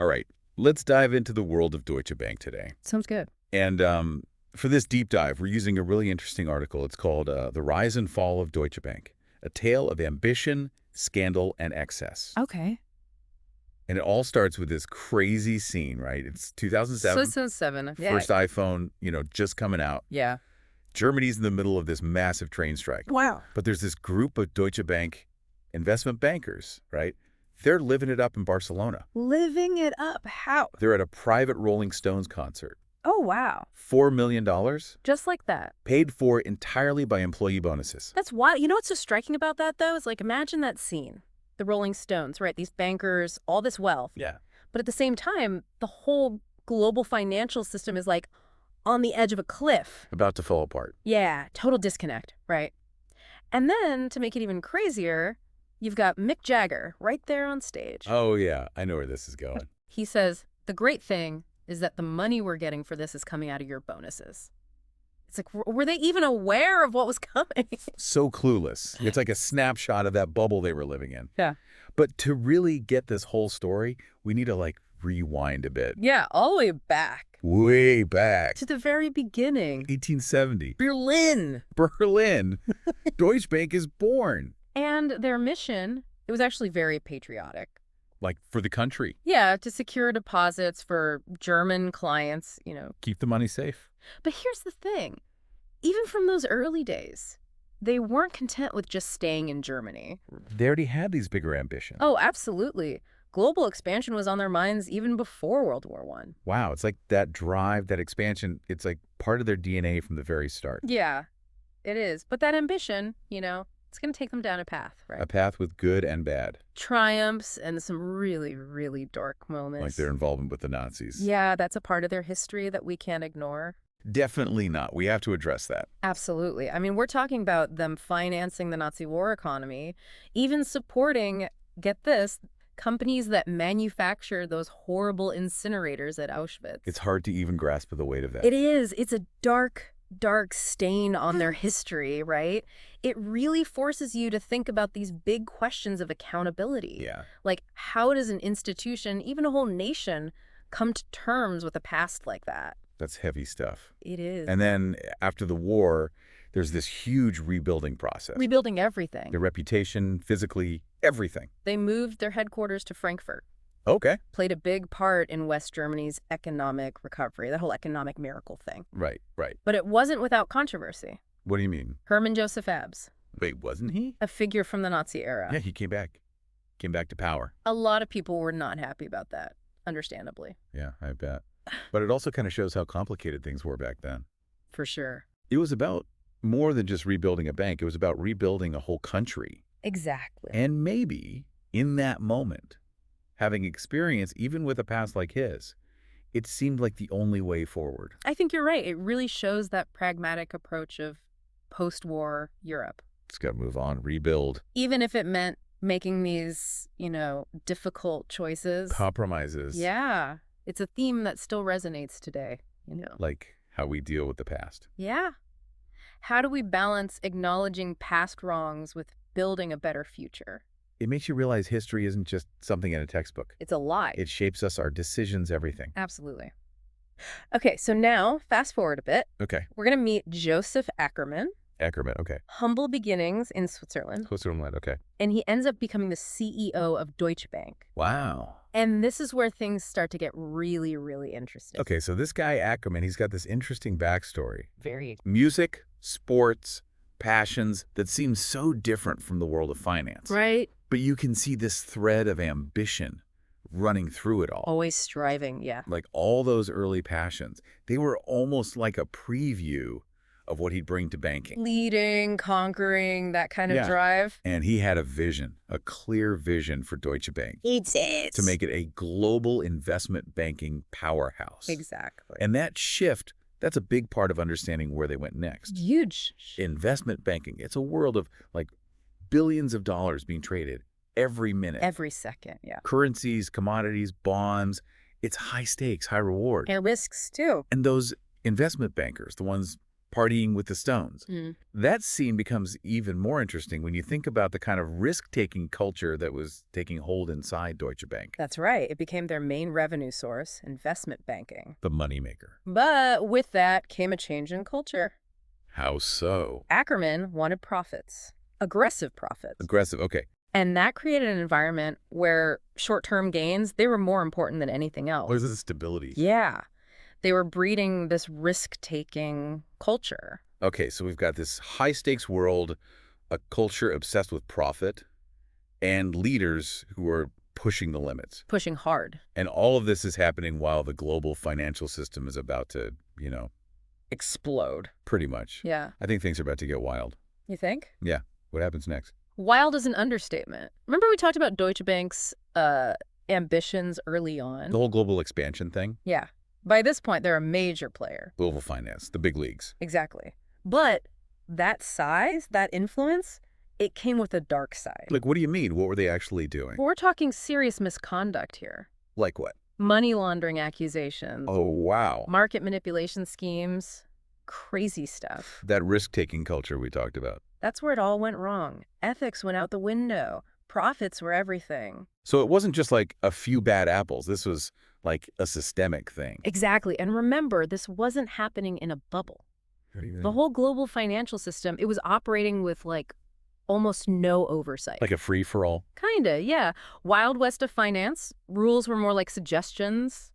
All right, let's dive into the world of Deutsche Bank today. Sounds good. And for this deep dive, we're using a really interesting article. It's called The Rise and Fall of Deutsche Bank, a tale of ambition, scandal, and excess. Okay. And it all starts with this crazy scene, right? It's 2007. 2007. Yeah. First iPhone, just coming out. Yeah. Germany's in the middle of this massive train strike. Wow. But there's this group of Deutsche Bank investment bankers, right? They're living it up in Barcelona. Living it up. How? They're at a private Rolling Stones concert. Oh, wow. $4 million Just like that. paid for entirely by employee bonuses. That's wild. You know what's so striking about that, though? Is like, imagine that scene. The Rolling Stones, right? These bankers, all this wealth. Yeah. But at the same time, the whole global financial system is like on the edge of a cliff. About to fall apart. Yeah, total disconnect, right? And then, to make it even crazier, you've got Mick Jagger right there on stage. Oh, yeah. I know where this is going. He says, the great thing is that the money we're getting for this is coming out of your bonuses. It's like, were they even aware of what was coming? So clueless. It's like a snapshot of that bubble they were living in. Yeah. But to really get this whole story, we need to, rewind a bit. Yeah, all the way back. Way back. To the very beginning. 1870. Berlin. Berlin. Deutsche Bank is born. And their mission, it was actually very patriotic. For the country. Yeah, to secure deposits for German clients, Keep the money safe. But here's the thing. Even from those early days, they weren't content with just staying in Germany. They already had these bigger ambitions. Oh, absolutely. Global expansion was on their minds even before World War I. Wow, it's like that drive, that expansion, it's like part of their DNA from the very start. Yeah, it is. But that ambition, it's going to take them down a path, right? A path with good and bad. Triumphs and some really, really dark moments. Like their involvement with the Nazis. Yeah, that's a part of their history that we can't ignore. Definitely not. We have to address that. Absolutely. I mean, we're talking about them financing the Nazi war economy, even supporting, get this, companies that manufacture those horrible incinerators at Auschwitz. It's hard to even grasp the weight of that. It is. It's a dark, dark stain on their history, right? It really forces you to think about these big questions of accountability. Yeah. Like, how does an institution, even a whole nation, come to terms with a past like that? That's heavy stuff. It is. And then after the war, there's this huge rebuilding process. Rebuilding everything. Their reputation, physically, everything. They moved their headquarters to Frankfurt. Okay. Played a big part in West Germany's economic recovery, the whole economic miracle thing. Right. But it wasn't without controversy. What do you mean? Hermann Joseph Abs, Wait, wasn't he? a figure from the Nazi era. Yeah, he came back. Came back to power. A lot of people were not happy about that, understandably. Yeah, I bet. But it also kind of shows how complicated things were back then. For sure. It was about more than just rebuilding a bank. It was about rebuilding a whole country. Exactly. And maybe in that moment, having experience, even with a past like his, it seemed like the only way forward. I think you're right. It really shows that pragmatic approach of post-war Europe. Just got to move on, rebuild. Even if it meant making these, difficult choices. Compromises. Yeah. It's a theme that still resonates today, Like how we deal with the past. Yeah. How do we balance acknowledging past wrongs with building a better future? It makes you realize history isn't just something in a textbook. It's a lie. It shapes us, our decisions, everything. Absolutely. Okay, so now, fast forward a bit. Okay. We're going to meet Joseph Ackerman. Ackerman, okay. Humble beginnings in Switzerland. Switzerland, okay. And he ends up becoming the CEO of Deutsche Bank. Wow. And this is where things start to get really, really interesting. Okay, so this guy Ackerman, he's got this interesting backstory. Very. Music, sports, passions that seem so different from the world of finance. Right? But you can see this thread of ambition running through it all. Always striving, yeah. Like all those early passions, they were almost like a preview of what he'd bring to banking. Leading, conquering, that kind of drive. And he had a vision, a clear vision for Deutsche Bank. It's it. To make it a global investment banking powerhouse. Exactly. And that shift, that's a big part of understanding where they went next. Huge. Investment banking, it's a world of billions of dollars being traded every minute. Every second, yeah. Currencies, commodities, bonds, it's high stakes, high reward. And risks, too. And those investment bankers, the ones partying with the Stones. Mm. That scene becomes even more interesting when you think about the kind of risk-taking culture that was taking hold inside Deutsche Bank. That's right. It became their main revenue source, investment banking. The moneymaker. But with that came a change in culture. How so? Ackerman wanted profits, aggressive profits. Aggressive, okay. And that created an environment where short-term gains, they were more important than anything else. Where's the stability? Yeah. They were breeding this risk-taking culture. Okay, so we've got this high-stakes world, a culture obsessed with profit, and leaders who are pushing the limits. Pushing hard. And all of this is happening while the global financial system is about to, Explode. pretty much. Yeah. I think things are about to get wild. You think? Yeah. What happens next? Wild is an understatement. Remember we talked about Deutsche Bank's ambitions early on? The whole global expansion thing? Yeah. By this point, they're a major player. Global finance, the big leagues. Exactly. But that size, that influence, it came with a dark side. Like, what do you mean? What were they actually doing? We're talking serious misconduct here. Like what? Money laundering accusations. Oh, wow. Market manipulation schemes. Crazy stuff. That risk-taking culture we talked about. That's where it all went wrong. Ethics went out the window. Profits were everything. So it wasn't just like a few bad apples. This was like a systemic thing. Exactly. And remember, this wasn't happening in a bubble. The whole global financial system, it was operating with almost no oversight. Like a free-for-all? Kinda, yeah. Wild West of finance. Rules were more like suggestions,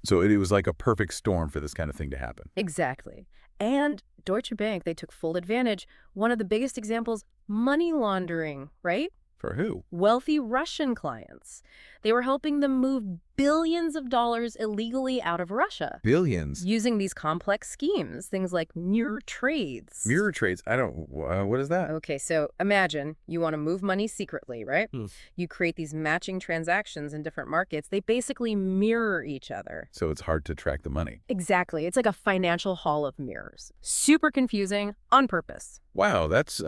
So it was like a perfect storm for this kind of thing to happen. Exactly. And Deutsche Bank, they took full advantage. One of the biggest examples, money laundering, right? For who? Wealthy Russian clients. They were helping them move billions of dollars illegally out of Russia. Billions. Using these complex schemes, things like mirror trades. Mirror trades? I don't... what is that? Okay, so imagine you want to move money secretly, right? You create these matching transactions in different markets. They basically mirror each other. So it's hard to track the money. Exactly. It's like a financial hall of mirrors. Super confusing, on purpose. Wow, that's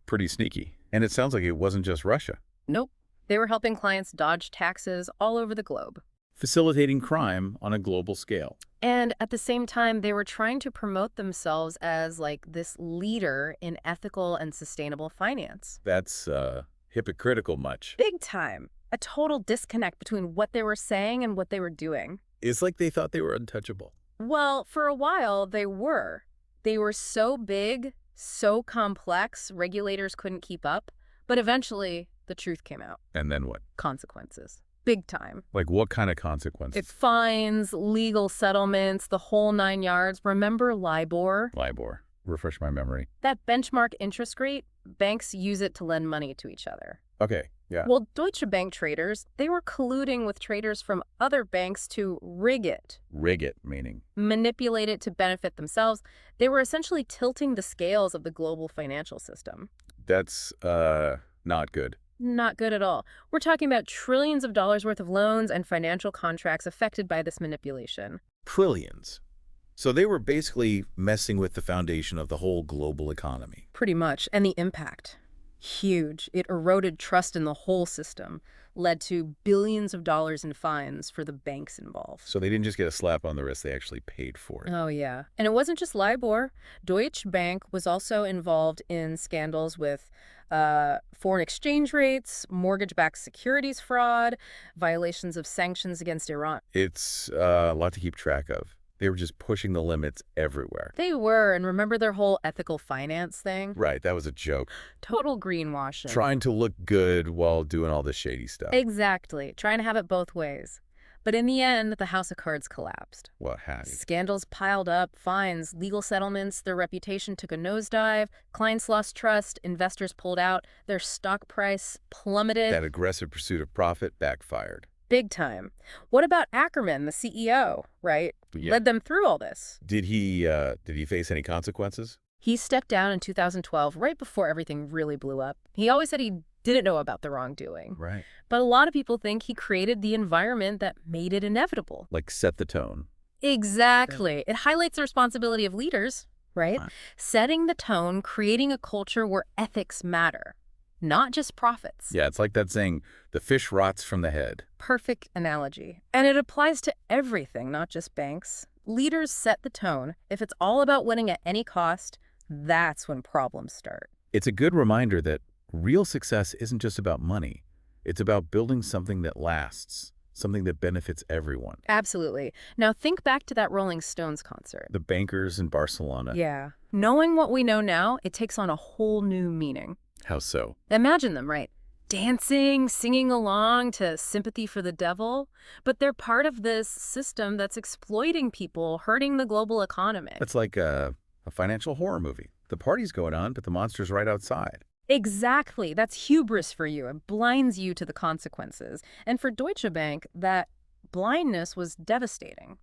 pretty sneaky. And it sounds like it wasn't just Russia. Nope. They were helping clients dodge taxes all over the globe. Facilitating crime on a global scale. And at the same time, they were trying to promote themselves as this leader in ethical and sustainable finance. That's hypocritical much. Big time. A total disconnect between what they were saying and what they were doing. It's like they thought they were untouchable. Well, for a while, they were. They were so big, so complex, regulators couldn't keep up. But eventually, the truth came out. And then what? Consequences. Big time. Like what kind of consequences? Fines, legal settlements, the whole 9 yards. Remember LIBOR? LIBOR. Refresh my memory. That benchmark interest rate, banks use it to lend money to each other. Okay, yeah. Well, Deutsche Bank traders, they were colluding with traders from other banks to rig it. Rig it, meaning? Manipulate it to benefit themselves. They were essentially tilting the scales of the global financial system. That's, not good. Not good at all. We're talking about trillions of dollars worth of loans and financial contracts affected by this manipulation. Trillions. So they were basically messing with the foundation of the whole global economy. Pretty much. And the impact. Huge. It eroded trust in the whole system, led to billions of dollars in fines for the banks involved. So they didn't just get a slap on the wrist, they actually paid for it. Oh, yeah. And it wasn't just LIBOR. Deutsche Bank was also involved in scandals with foreign exchange rates, mortgage-backed securities fraud, violations of sanctions against Iran. It's a lot to keep track of. They were just pushing the limits everywhere. They were, and remember their whole ethical finance thing? Right, that was a joke. Total greenwashing. Trying to look good while doing all this shady stuff. Exactly. Trying to have it both ways. But in the end, the house of cards collapsed. What happened? Scandals piled up, fines, legal settlements, their reputation took a nosedive, clients lost trust, investors pulled out, their stock price plummeted. That aggressive pursuit of profit backfired. Big time. What about Ackerman, the CEO, right? Yeah. Led them through all this. Did he face any consequences? He stepped down in 2012, right before everything really blew up. He always said he didn't know about the wrongdoing. Right. But a lot of people think he created the environment that made it inevitable. Like set the tone. Exactly. It highlights the responsibility of leaders, right? Setting the tone, creating a culture where ethics matter, not just profits. Yeah, it's like that saying, the fish rots from the head. Perfect analogy. And it applies to everything, not just banks. Leaders set the tone. If it's all about winning at any cost, that's when problems start. It's a good reminder that real success isn't just about money. It's about building something that lasts, something that benefits everyone. Absolutely. Now think back to that Rolling Stones concert. The bankers in Barcelona. Yeah. Knowing what we know now, it takes on a whole new meaning. How so? Imagine them, right? Dancing, singing along to Sympathy for the Devil, but they're part of this system that's exploiting people, hurting the global economy. That's like a financial horror movie. The party's going on, but the monster's right outside. Exactly. That's hubris for you. It blinds you to the consequences. And for Deutsche Bank, that blindness was devastating.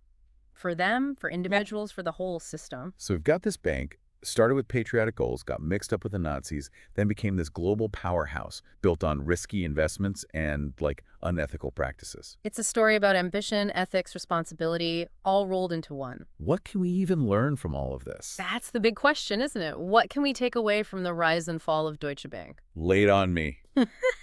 For them, for individuals, for the whole system. So we've got this bank, started with patriotic goals, got mixed up with the Nazis, then became this global powerhouse built on risky investments and, like, unethical practices. It's a story about ambition, ethics, responsibility, all rolled into one. What can we even learn from all of this? That's the big question, isn't it? What can we take away from the rise and fall of Deutsche Bank? Lay it on me.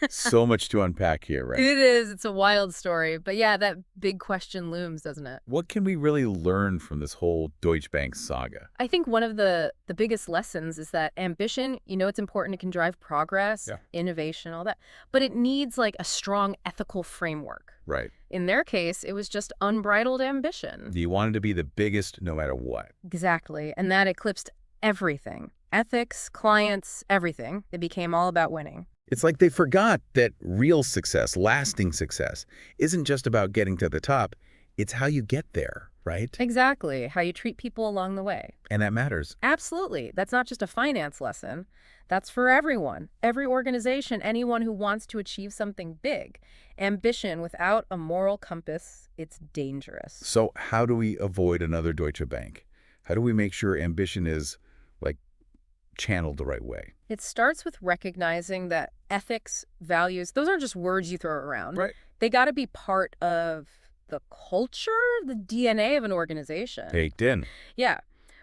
So much to unpack here, right? It is. It's a wild story. But yeah, that big question looms, doesn't it? What can we really learn from this whole Deutsche Bank saga? I think one of the biggest lessons is that ambition, it's important. It can drive progress, innovation, all that. But it needs like a strong ethical framework. Right. In their case, it was just unbridled ambition. You wanted to be the biggest no matter what. Exactly. And that eclipsed everything. Ethics, clients, everything. It became all about winning. It's like they forgot that real success, lasting success, isn't just about getting to the top. It's how you get there, right? Exactly. How you treat people along the way. And that matters. Absolutely. That's not just a finance lesson. That's for everyone. Every organization, anyone who wants to achieve something big. Ambition without a moral compass, it's dangerous. So how do we avoid another Deutsche Bank? How do we make sure ambition is, like, channeled the right way? It starts with recognizing that ethics, values, those aren't just words you throw around. Right. They got to be part of the culture, the DNA of an organization. Baked in. Yeah.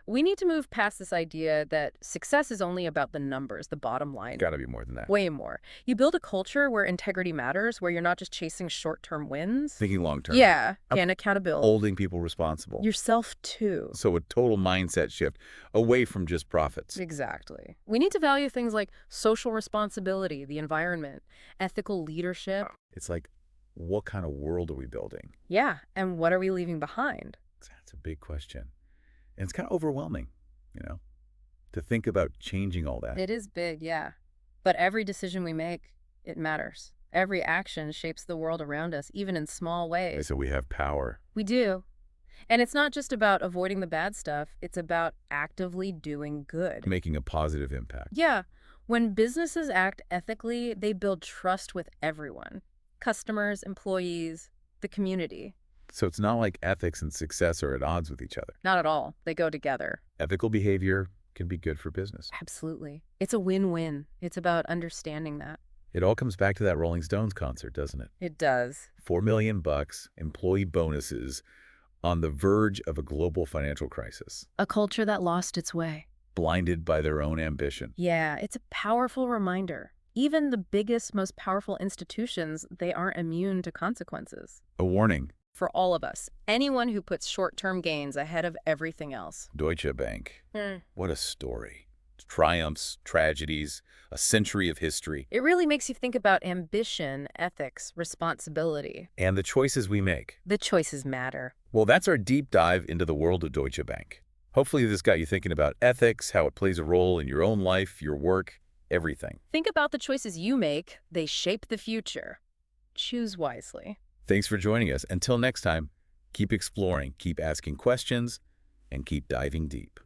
We need to move past this idea that success is only about the numbers, the bottom line. Got to be more than that. Way more. You build a culture where integrity matters, where you're not just chasing short-term wins. Thinking long term. Yeah, and accountability. Holding people responsible. Yourself, too. So a total mindset shift away from just profits. Exactly. We need to value things like social responsibility, the environment, ethical leadership. It's like, what kind of world are we building? Yeah, and what are we leaving behind? That's a big question. And it's kind of overwhelming, to think about changing all that. It is big, yeah. But every decision we make, it matters. Every action shapes the world around us, even in small ways. So we have power. We do. And it's not just about avoiding the bad stuff. It's about actively doing good. Making a positive impact. Yeah. When businesses act ethically, they build trust with everyone. Customers, employees, the community. So it's not like ethics and success are at odds with each other. Not at all. They go together. Ethical behavior can be good for business. Absolutely. It's a win-win. It's about understanding that. It all comes back to that Rolling Stones concert, doesn't it? It does. $4 million, employee bonuses, on the verge of a global financial crisis. A culture that lost its way. Blinded by their own ambition. Yeah, it's a powerful reminder. Even the biggest, most powerful institutions, they aren't immune to consequences. A warning. For all of us, anyone who puts short-term gains ahead of everything else. Deutsche Bank. What a story. Triumphs, tragedies, a century of history. It really makes you think about ambition, ethics, responsibility. And the choices we make. The choices matter. Well, that's our deep dive into the world of Deutsche Bank. Hopefully this got you thinking about ethics, how it plays a role in your own life, your work, everything. Think about the choices you make. They shape the future. Choose wisely. Thanks for joining us. Until next time, keep exploring, keep asking questions, and keep diving deep.